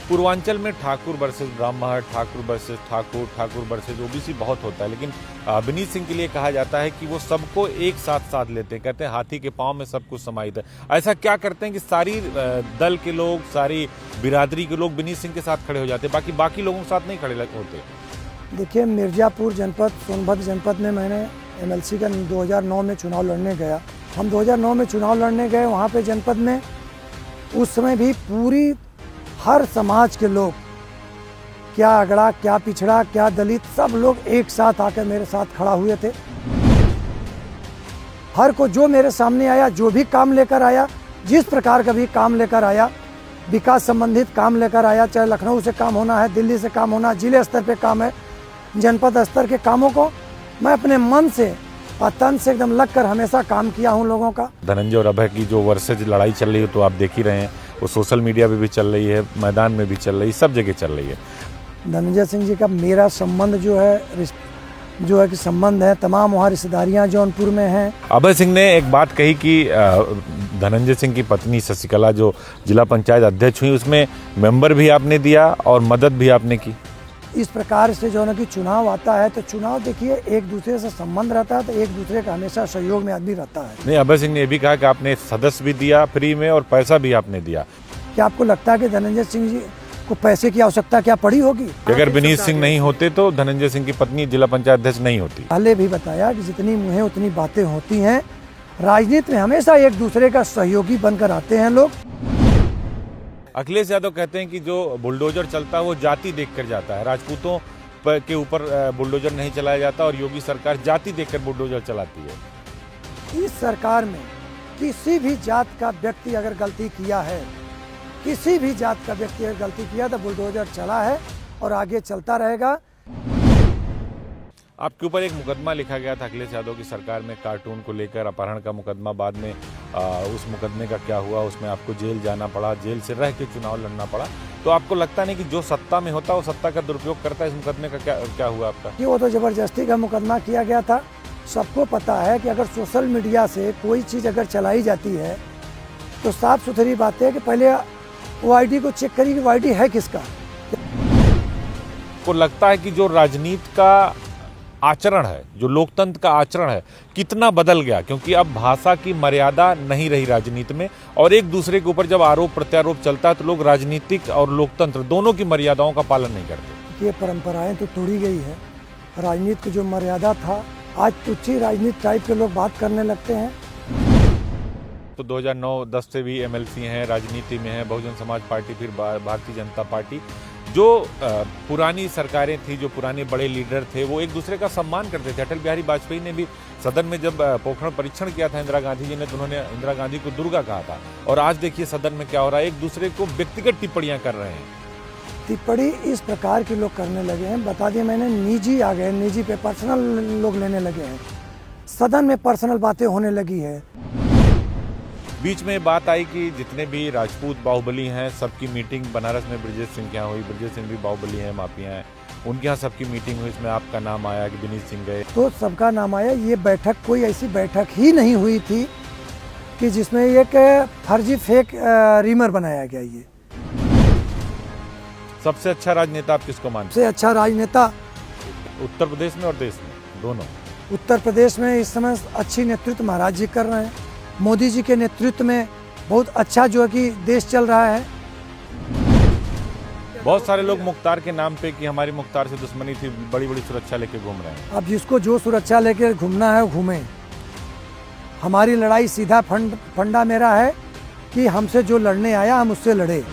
पूर्वांचल में ठाकुर वर्सेस ब्राह्मण, Thakur versus Thakur, Thakur versus OBC बहुत होता है, लेकिन विनीत सिंह के लिए कहा जाता है कि वो सबको एक साथ साथ लेते हैं। कहते हैं हाथी के पांव में सब कुछ समाहित है। ऐसा क्या करते हैं कि सारी दल के लोग, सारी बिरादरी के लोग विनीत सिंह के साथ खड़े हो जाते हैं, बाकी लोगों के साथ नहीं खड़े होते? देखिए, मिर्जापुर जनपद, सोनभद्र जनपद में मैंने एमएलसी का 2009 में चुनाव लड़ने गया। हम 2009 में चुनाव लड़ने गए, वहाँ पे जनपद में उस समय भी पूरी हर समाज के लोग, क्या अगड़ा, क्या पिछड़ा, क्या दलित, सब लोग एक साथ आकर मेरे साथ खड़ा हुए थे। हर को जो मेरे सामने आया, जो भी काम लेकर आया, जिस प्रकार का भी काम लेकर आया, विकास संबंधित काम लेकर आया, चाहे लखनऊ से काम होना है, दिल्ली से काम होना, जिले स्तर पे काम है, जनपद स्तर के कामों को मैं अपने मन से और तन से एकदम लगकर हमेशा काम किया हूं लोगों का। धनंजय और अभय की जो वर्सेज लड़ाई चल रही है तो आप देख ही रहे हैं, वो सोशल मीडिया पे भी चल रही है, मैदान में भी चल रही है, सब जगह चल रही है। धनंजय सिंह जी का मेरा संबंध जो है कि संबंध है, तमाम वहाँ रिश्तेदारियाँ जौनपुर में हैं। अभय सिंह ने एक बात कही कि धनंजय सिंह की पत्नी शशिकला जो जिला पंचायत अध्यक्ष हुई, उसमें मेंबर भी आपने दिया और मदद भी आपने की। इस प्रकार से जो है कि चुनाव आता है तो चुनाव, देखिए, एक दूसरे से संबंध रहता है, तो एक दूसरे का हमेशा सहयोग में आदमी रहता है। नहीं, अभय सिंह ने यह भी कहा कि आपने सदस्य भी दिया फ्री में और पैसा भी आपने दिया। क्या आपको लगता है कि धनंजय सिंह जी को पैसे की आवश्यकता क्या पड़ी होगी? अगर विनीत सिंह नहीं होते तो धनंजय सिंह की पत्नी जिला पंचायत अध्यक्ष नहीं होती। पहले भी बताया कि जितनी मुँहें उतनी बातें होती हैं। राजनीति में हमेशा एक दूसरे का सहयोगी बनकर आते हैं लोग। अखिलेश यादव कहते हैं कि जो बुलडोजर चलता है वो जाति देखकर जाता है, राजपूतों के ऊपर बुलडोजर नहीं चलाया जाता और योगी सरकार जाति देखकर बुलडोजर चलाती है। इस सरकार में किसी भी जात का व्यक्ति अगर गलती किया है, किसी भी जात का व्यक्ति अगर गलती किया तो बुलडोजर चला है और आगे चलता रहेगा। आपके ऊपर एक मुकदमा लिखा गया था अखिलेश यादव की सरकार में, कार्टून को लेकर अपहरण का मुकदमा। बाद में उस मुकदमे का क्या हुआ, उसमें आपको जेल जाना पड़ा, जेल से रह के चुनाव लड़ना पड़ा। तो आपको लगता नहीं कि जो सत्ता में होता है वो सत्ता का दुरुपयोग करता है? इस मुकदमे का क्या हुआ आपका? कि वो तो जबरदस्ती का मुकदमा किया गया था। सबको पता है कि अगर सोशल मीडिया से कोई चीज़ अगर चलाई जाती है तो साफ सुथरी बात है कि पहले वो आईडी को चेक करिए कि वो आईडी है किसका। को लगता है कि जो राजनीति का आचरण है, जो लोकतंत्र का आचरण है, कितना बदल गया? क्योंकि अब भाषा की मर्यादा नहीं रही राजनीति में, और एक दूसरे के ऊपर जब आरोप प्रत्यारोप चलता है तो लोग राजनीतिक और लोकतंत्र दोनों की मर्यादाओं का पालन नहीं करते। ये परंपराएं तो तोड़ी गई है। राजनीति की जो मर्यादा था, आज तुच्छी राजनीति टाइप के लोग बात करने लगते हैं। तो 2009-10 से भी एमएलसी हैं, राजनीति में हैं, बहुजन समाज पार्टी, फिर भारतीय जनता पार्टी। जो पुरानी सरकारें थी, जो पुराने बड़े लीडर थे, वो एक दूसरे का सम्मान करते थे। अटल बिहारी वाजपेयी ने भी सदन में जब पोखरण परीक्षण किया था इंदिरा गांधी जी ने, तो उन्होंने इंदिरा गांधी को दुर्गा कहा था। और आज देखिए सदन में क्या हो रहा है, एक दूसरे को व्यक्तिगत टिप्पणियां कर रहे हैं। टिप्पणी इस प्रकार के लोग करने लगे हैं, बता दिए मैंने, निजी आ गए, निजी पे पर्सनल लोग लेने लगे हैं। सदन में पर्सनल बातें होने लगी है। बीच में बात आई कि जितने भी राजपूत बाहुबली हैं सबकी मीटिंग बनारस में ब्रजेश सिंह के यहाँ हुई। ब्रजेश सिंह भी बाहुबली हैं, माफिया हैं, उनके यहाँ सबकी मीटिंग हुई। इसमें आपका नाम आया कि विनीत सिंह गए, तो सबका नाम आया। ये बैठक कोई ऐसी बैठक ही नहीं हुई थी कि जिसमें एक फर्जी फेक रीमर बनाया गया। ये सबसे अच्छा राजनेता आप किसको मानते हैं? सबसे अच्छा राजनेता उत्तर प्रदेश में और देश में दोनों? उत्तर प्रदेश में इस समय अच्छी नेतृत्व महाराज जी कर रहे हैं। मोदी जी के नेतृत्व में बहुत अच्छा जो है कि देश चल रहा है। बहुत सारे लोग मुख्तार के नाम पे कि हमारी मुख्तार से दुश्मनी थी, बड़ी बड़ी सुरक्षा लेके घूम रहे हैं। अब जिसको जो सुरक्षा लेके घूमना है वो घूमे। हमारी लड़ाई सीधा फंडा मेरा है कि हमसे जो लड़ने आया हम उससे लड़े।